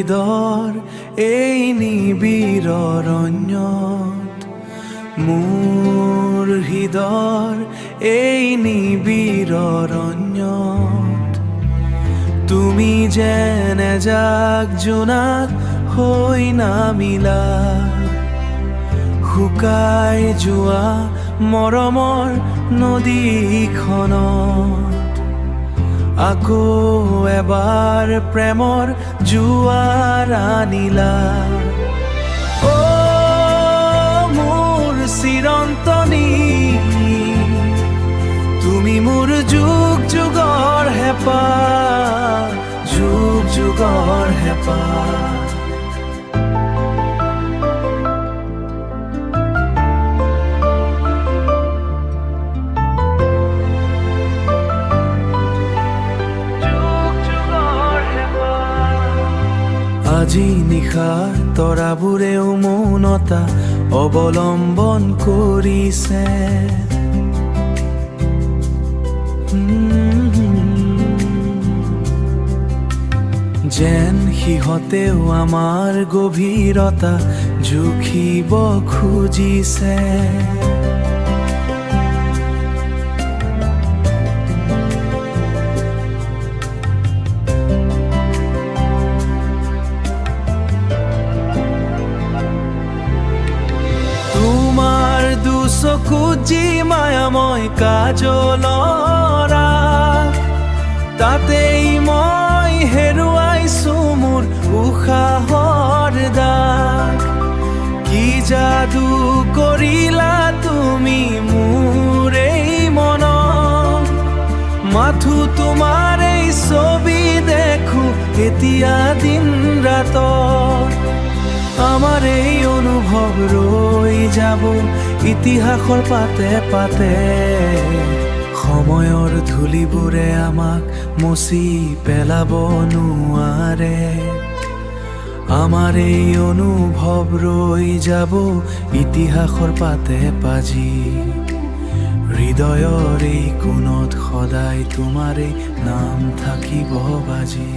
হৃদৰ এই নিবিড় অৰণ্যত, মোৰ হৃদৰ এই নিবিড় অৰণ্যত, তুমি যেন এজাক জোনাক হৈ নামিলা, শুকাই যোৱা মৰমৰ নদীখনত আকৌ এবাৰ প্ৰেমৰ জোৱাৰ আনিলা। অ মোৰ চিৰন্তনী, তুমি মোৰ যুগ যুগৰ হেঁপাহ, যুগ যুগৰ হেঁপাহ। আজি নিশাৰ তৰাবোৰেও মৌনতা অৱলম্বন কৰিছে, যেন সিহঁতেও আমাৰ গভীৰতা জুখিব খুজিছে। চকুত যি মায়াময় কাজলৰ আঁক, তাতেই মই হেৰুৱাইছো মোৰ উশাহৰ দাগ। কি যাদু কৰিলা তুমি মোৰ এই মনত, মাথো তোমাৰ এই ছবি দেখো এতিয়া দিন ৰাতত। আমাৰ এই অনুভৱ ৰৈ যাব ইতিহাসৰ পাতে পাতে, সময়ৰ ধূলিবোৰে আমাক মচি পেলাব নোৱাৰে। আমাৰ এই অনুভৱ ৰৈ যাব ইতিহাসৰ পাতে পাজি, হৃদয়ৰ এই কোণত সদায় তোমাৰে নাম থাকিব বাজি।